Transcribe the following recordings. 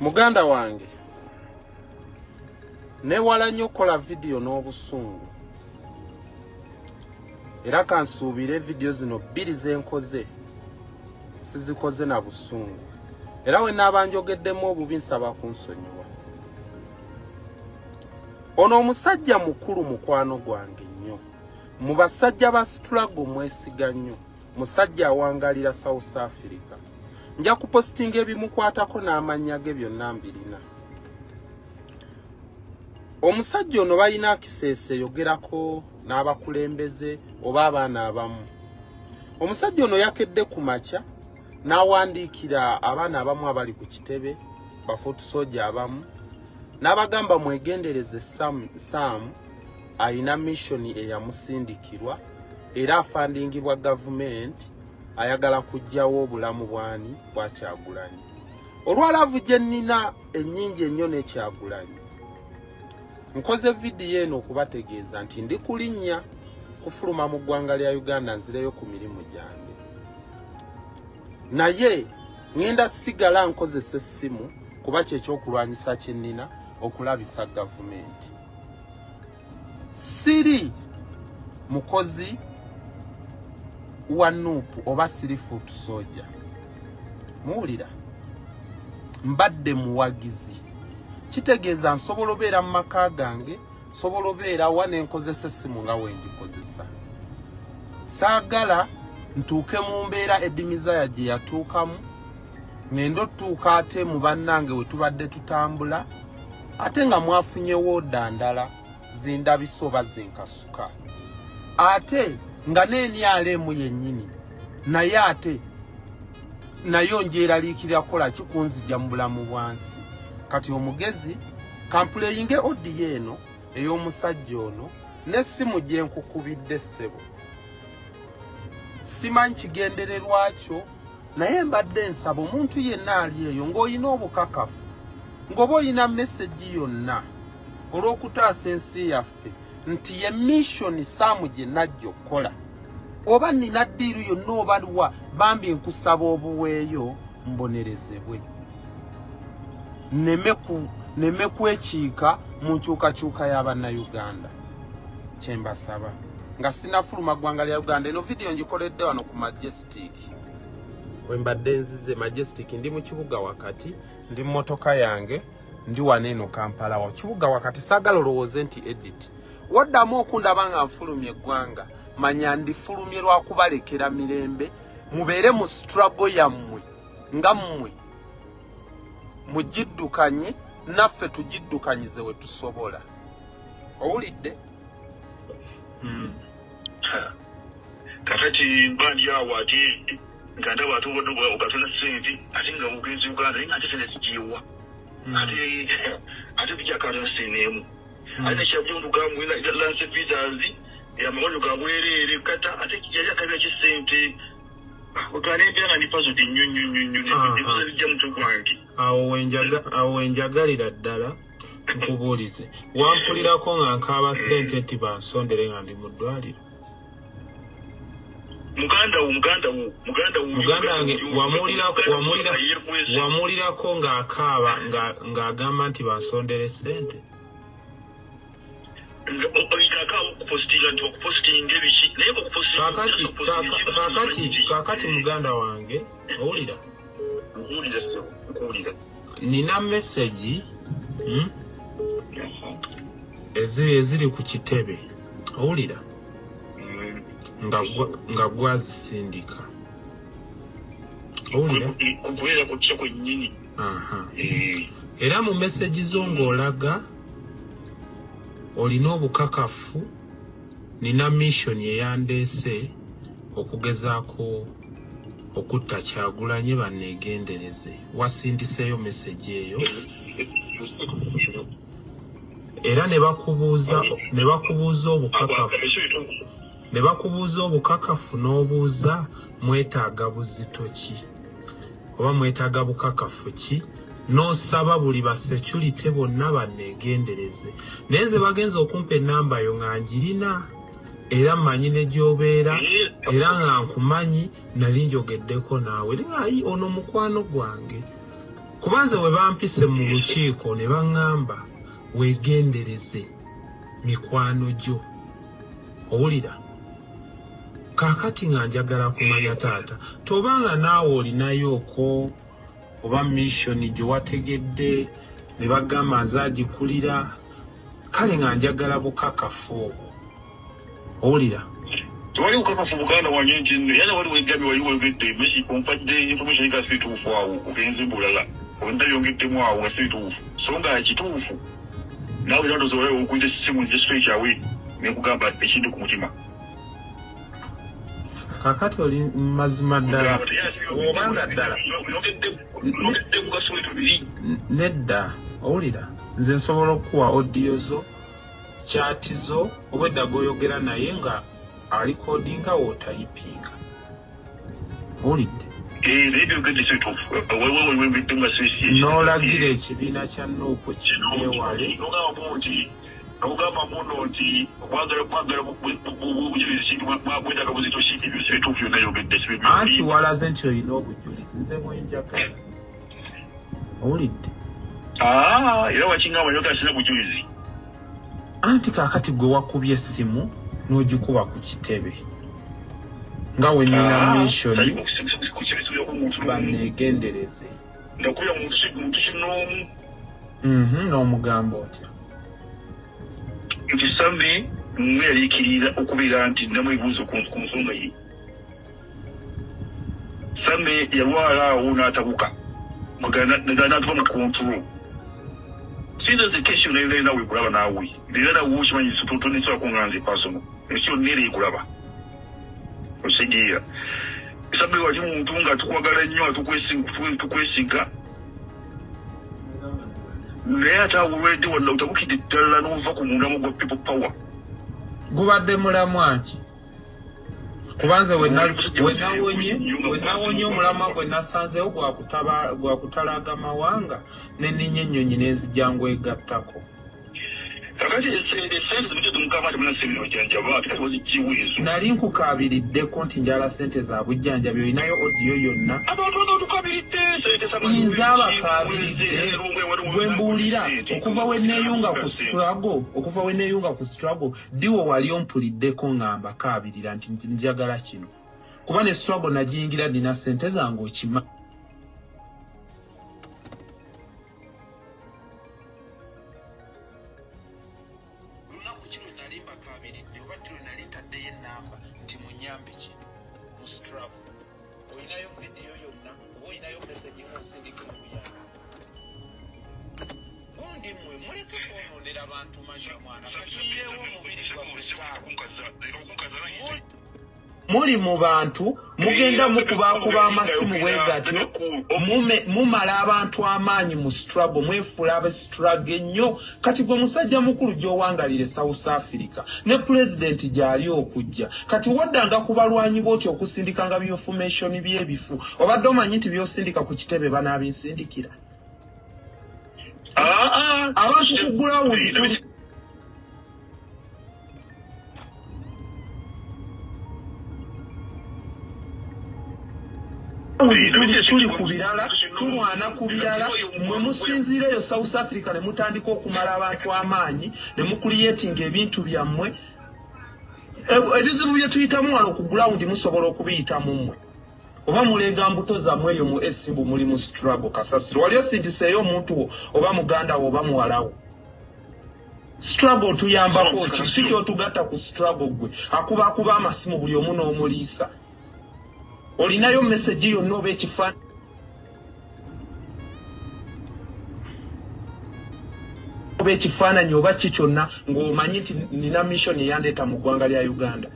Muganda wange newala nnyo kola video n'obusungu era kansuubire video zino 2 zenkoze sizikoze na busungu era we nabanjogeddemu obubi nsaba kunsonyiwa. Ono omusajja mukulu mukwano gwange nnyo mu basajja ba struggle mwesiga nnyo musajja awangalira South Africa. Nja kupostinga ebimukwatako n'amannya ge byonna mbirina. Omusajja ono balina kiseese yogerako n'abakulembeze oba abaana abamu. Omusajja ono yakedde ku makya n'awandiikira abaana abamu abali ku kitebe bafutusojja abamu n'abagamba mwegendereze Sam ayina mission eyamusindikirwa era afandingibwa gavumenti ayagala kujjawo obulamu bwani bwa Kyagulanyi. Olwalavu gye nnina ennyingi ennyo n'Ekyagulanyi nkoze video eno okubategeeza nti ndi kulinnya kufuluma mu ggwanga lya Uganda nzireyo ku mirimu gyange. Naye ngenda sigala nkozesa essimu kuba kyekyokulwanyisa kye nnina okulabisa gavumenti. Siri mukozi wa nupu oba siri foot soldier. Muwulira mbadde muwagizi. Kitegeeza nsobola obeera mu maka gange, sobola obeera wane nkozesa essimu nga wengikozesa. Saagala ntuuke mu mbeera Edimizaya gye yatuukamu, ngendo otuuka ate mu bannange we tubadde tutambula, ate nga mwafunyewo dandala zindabiso oba zinkasuka. Ate nga n'enyalemu yennyini, naye ate nayo njeraliikirira kola kikunzija mu bulamu bwansi. Kati omugezi kampuleyinge odiyo eno ey'omusajja ono n'essimu gye nkukubidde ssebo. Simanyi kigendererwa kyo, naye mbadde nsaba omuntu yenna ali eyo ng'olina obukakafu, ng'oba olina message yonna olw'okutaasa ensi yaffe nti ye mission Sam gye najja okukola, oba nina ddiiru yonna obaluwa bambi nkusaba obuweeyo mbonerezebwe. Neme kwekiika mu nkyukakyuka y'Abannayuganda. Kyembasaba nga sinafuluma ggwanga lya Uganda. Eno video ngikoledde wano ku Majestic. Wembadde nzize Majestic, ndi mu kibuga wakati, ndi mu motoka yange, ndi wano eno Kampala wa kibuga wakati. Saagala olowooze nti edit waddamu okundaba nga nfulumye eggwanga, manya ndifulumye lwa kubalekera mirembe mubeere mu struggle yammwe nga mmwe mujiddukanye naffe tujiddukanyize we tusobola. Owulidde? Kakati bandi yawo ati nganda watu okatona sente ate nga ugenzi Uganda naye ate sente zijiwa ate bijakatona senemu ate kyabundu gamwina lance visas yamawanyo gabwerere kata ate kijja kabya kisente okane byanga nipazo dinyunyunyunyu ne bijja mutu gwangi awo wenjagalira ddala nkubuulize wampulirako nga nkaaba sente nti bansondere nga ndi mu ddwaliro. Muganda wange wamulirako ng'akaaba ng'agamba nti bansondere sente. Kakati muganda wange owulira nina message eziri ku kitebe owulira nga gwazisindika owulira era mu message zo ng'olaga olina obukakafu nina mission eyandeese okugezaako okutta Kyagulanyi banneegendereze. Wasindiseeyo message eyo era ne bakubuuza obukakafu n'obuuza mwetaaga buzito ki oba mwetaaga bukakafu ki n'osaba buli ba security bonna banneegendereze. Naye nze bagenza okumpa ennamba yo nga njirina era mmanyi ne gy'obeera era nga nkumanyi nali njogeddeko naawe. Ayi ono mukwano gwange kubanze we bampise mu lukiiko ne baŋŋamba weegendereze mikwano gyo owulira kaakati nga njagala kumanya taata tobanga naawe olinayoko oba missoni gye wategedde ne bagamba nzaagikulira kale nga njagala bukakafu owulira tewali bukakafu buganda wange nti nno era wali wegamye wali wegedde mesi ompadde information ega sibituufu awo ogenze bulala obendabyongeddemu awo nga sibituufu so nga kituufu naawe era ndoza olawo okuyita essimu nze straight away nekugamba ekintu ku mutima kakati oli mazima ddala obanga ddala nedda owulira nze nsobola okuwa odiyo zo kyati zo obwedda goyogera naye nga alikodinga wotayipinga owulidde n'olagira ekibiina kya nuupu kibyewale okugamba muno nti okwagala bujulizi kintu bwetaaga buzito kintu ebyo sibituufu byonna yogedde anti walaze nti olina obujulizi nze bwenjagala owulidde era wakingamba nyoga sina bujulizi anti kaakati gwe wakubye essimu n'ogikuba ku kitebe nga we nina missoni baneegendereze nakubya muntu kinoomu n'omugamba otya nti Sammy mweyaliikirira okubeera nti namwebuuzo ku nsonga ye Sammy yalwala awo n'atabuka n'atuva mu control sinza ze kesi yonna nawe kulaba naawe era nawe okimanyi tonesobako nga nze pasono ensi yonna era ekulaba osegeera Sammy wali muntu nga tukwagala nnyo tukwesiga naye ate awulwedde walla otabukidde ddala n'ova ku mulamu gwa people power gubadde mulamu ki kubanze wenawonye omulamwa gwe nasanzeewo gwakutalaga mawanga neninnya ennyonyi n'enzijjangu egattako kakati esente zibujja tumukama ati muna sente ojjanjaba ate kati wazijjiweezo nali nkukabiriddeko nti njala sente za bujjanjabi olinayo odiyo yonna abantu batukabiridde nze abakabiridde gwe mbuulira okuva we neeyunga ku struggle diwo wali ompuliddeko nga mbakabirira nti njagala kino kuba ne struggle nagiyingira nina sente zange okima muli mu bantu mugenda mukubakuba amasimu bwe gatyo mumala abantu amaanyi mu struggle mwefuula abe struggle ennyo kati gwe musajja mukulu gy'owangalire South Africa ne president gy'ali okujja kati waddanga ku balwanyi booti okusindikanga byinformation by'ebifu obadde omanyi nti by'osindika ku kitebe banaabisindikira abantu kugulawo tuli ku birala tulwana ku birala mwe musinzireyo South Africa ne mutandika okumala abantu amaanyi ne mukuliyetinga ebintu byammwe ebizibu bye tuyitamu wano ku ground musobola okubiyitamu mmwe oba mulega mbuto zammwe eyo mu esimbu muli mu struggle kasasiro wali osindiseeyo omuntu oba muganda wo oba muwalawo struggle tuyambako ki si kyotugatta ku struggle gwe akuba amasimu buli omu n'omuliisa olinayo message yonna oba ekifaananyi oba ekifaananyi oba ki kyonna ng'omanyi nti nina mission eyandeeta mu ggwanga lya Uganda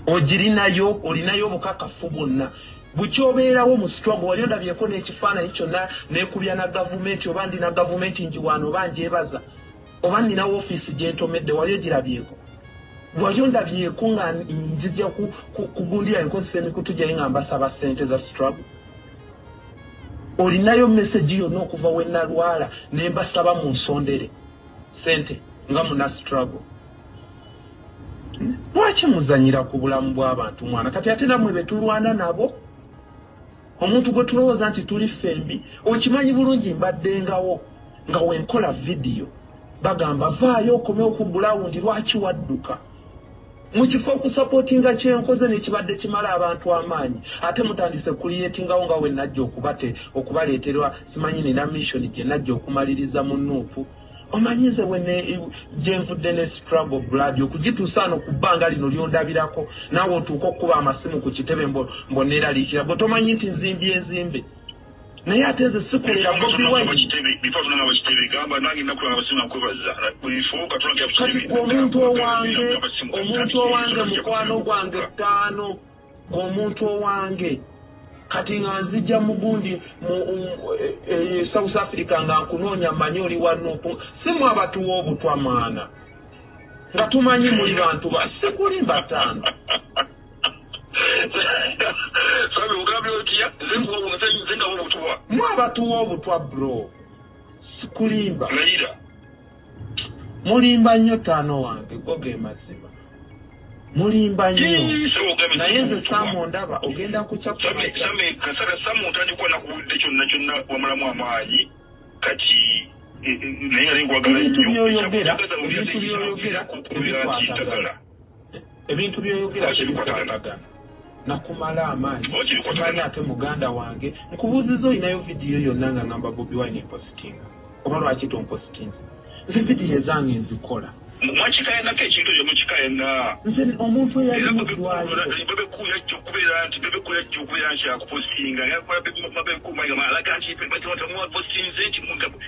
ogirinayo olinayo obukakafu bwonna bukyobeerawo mu struggle wali ondabyeko n'ekifaananyi kyonna neekubya na gavumenti oba ndina gavumenti njiwaano oba njebaza oba nina woofiisi gyentomedde wali ogirabyeko wali ondabyeko nga nzija kugundira enkozesa emikutu gyaye nga mbasaba ssente za struggle olinayo message yonna okuva we nalwala ne mbasaba mu nsondere ssente nga muna struggle Lwaki muzanyira ku bulamu bw'abantu mwana kati ate namwe betulwana nabo omuntu gwe tulowooza nti tuli fembi okimanyi bulungi mbaddengawo nga wenkola vidiyo bagamba vaayo okomewo ku bulawundi lwaki wadduka mu kifo okusapootinga kyenkoze nekibadde kimala abantu amaanyi ate mutandise kuliyetingawo nga we najja okubaleeterwa simanyi nina mission gye najja okumaliriza mu Nuupu omanyize wene gyenvudde ne struggle blood okugituusa ano ku bbanga lino lyondabirako naawe otuuka okuba amasimu ku kitebe mboneeraliikira bwe tomanyi nti nzimbe naye ate nze sikolera Bobi Wine kati omuntu owange mukwano gwange ttaano omuntu owange kati nga nzija mugundi mu South Africa nga nkunoonya mmanyi oli wa Nuupu simu abatuwa obutwa maana nga tumanyi muli bantu sikulimba ttaano mwabatuwa obutwa bro sikulimba mulimba nnyo ttaano wange go ge mazima mulimba nnyo naye nze Samu ndaba ogenda kucyakumaca ebintu byoyogera ebintu byoyogera tebikwatagana nakumala amaanyi simanyi ate muganda wange nkubuuziza olinayo vidiyo yonna nga ngamba Bobi Wine postinga oba lwaki tompositinze nze vidiyo ezange nzikola mwakikayenako ekintu ekyo mukikayenga nze omuntu eyali mu ddwaliro bebekuyajja okubeera nti bebekuyajja okubeera nti akupostinga alaga nti postinze nti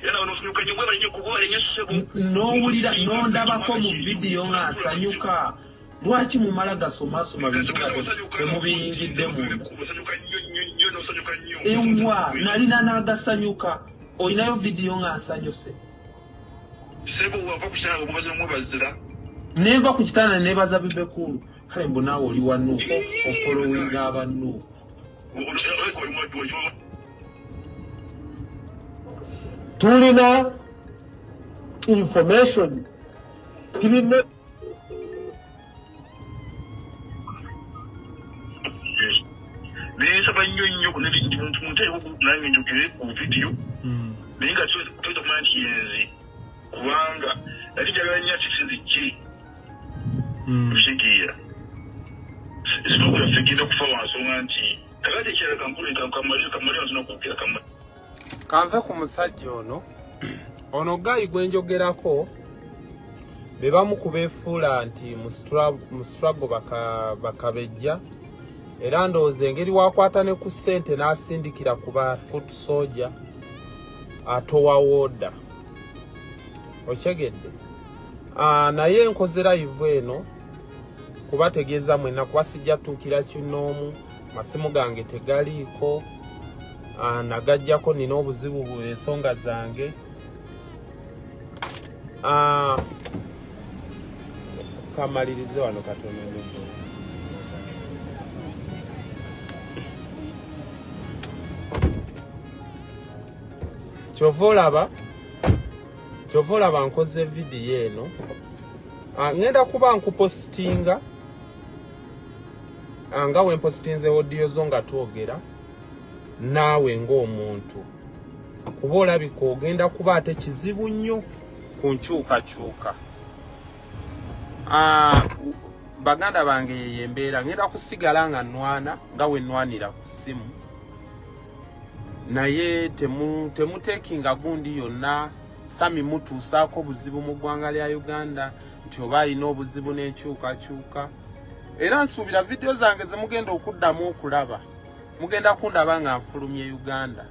yana nosanyuka nnyo mwebale nnyo kubola nnyo ssebo n'owulira n'ondabako mu vidiyo ng'asanyuka lwaki mumala gasomasoma bizuga temubiyingidde munda ewa nalina n'agasanyuka olinayo vidiyo ng'asanyuse neva ku kitanda nebaza bibekulu kale mbonaawe oli wa Nuupu ofolowinga aba Nuupu tulina information tulina nesaba nnyo nnyo nange njogere ku vidiyo naye nga toza kumanya nti yenze kubanga yali njagala nnyo asisiziki kusigiira sinokulaffe genda kufa wansonga nti kakati ekirala kamalira ntinakuukira kanve ku musajja ono gayi gwe njogerako be bamu kubeefuula nti mu struggle bakabejja era ndowooza engeri wakwata ne ku ssente n'asindikira ku ba foot soldier atowa wooda okyegedde naye nkoze live eno kubategeeza mwena kuba sijja tuukira kinoomu masimu gange tegaliiko nagajjako nina obuzibu bw'ensonga zange kamalirize wano katono kyova olaba nkoze vidiyo eno ngenda kuba nkupositinga nga wempositinze odiyo zo nga twogera naawe ng'omuntu kuba olabika ogenda kuba ate kizibu nnyo ku nkyukakyuka baganda bange yeyo embeera ngenda kusigala nga nnwana nga we nnwanira ku ssimu naye temuteekinga gundi yonna Sammy mutuusaako buzibu mu ggwanga lya Uganda nti oba alina obuzibu n'enkyukakyuka era nsuubira vidiyo zange ze mugenda okuddamu okulaba mugenda kundaba nga nfulumye Uganda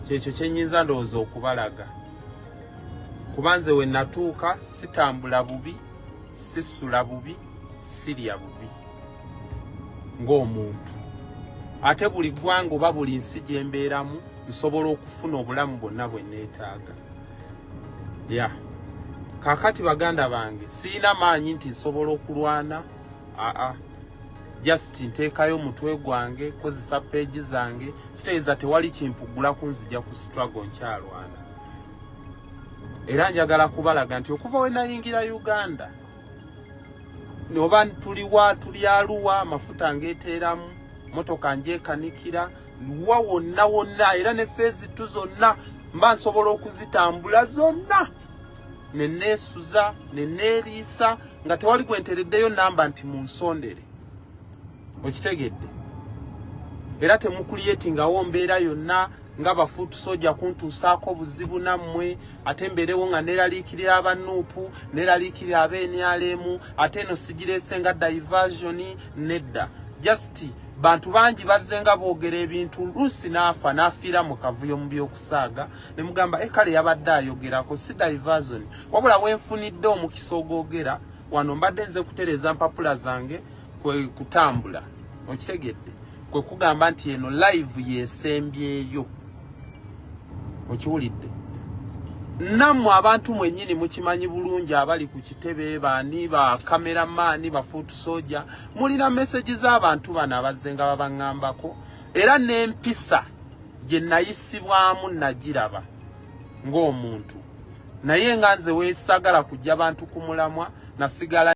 kyekyo kyenyinza ndowooza okubalaga kuba nze we natuuka sitambula bubi sisula bubi sirya bubi ng'omuntu ate buli ggwanga oba buli nsi gye mbeeramu nsobola okufuna obulamu bwonna bwe neetaaga kaakati baganda bange siina maanyi nti nsobola okulwana just nteekayo omutwe gwange kozesa peegi zange kitegeeza tewali kimpugula kunzija ku struggle nkyalwana era njagala kubalaga nti okuva we nayingira Uganda noba tuli aluwa amafuta ngeeteramu motoka njekanikira luwa wonna era ne phase tuzonna mba nsobola okuzitambula zonna nenesuza neneerisa nga tewali gwentereddeyo namba nti munsondere okitegedde era temukuliyetingawo mbeera yonna nga bafuutu soja kuntuusaako buzibu nammwe ate mbeerewo nga neraliikirira abanuupu neraliikirira ab'NRM ate eno sigireese nga diversion nedda just bantu bangi bazze nga boogera ebintu luusi n'afa n'afiira mu kavuyo mu by'okusaaga ne mugamba kale yabadde ayogerako si diversion wabula wenfunidde omukisa ogwogera wano mbadde nze kutereza mpapula zange kwe kutambula okitegedde kwe kugamba nti eno live yesembyeyo okiwulidde nammwe abantu mwennyini mukimanyi bulungi abali ku kitebe baani ba kameramaani bafuutu soja mulina meseji z'abantu bano abazze nga babaŋŋambako era n'empisa gye nayisibwamu nagiraba ng'omuntu naye nga nze weesagala kujja bantu ku mulamwa nasigala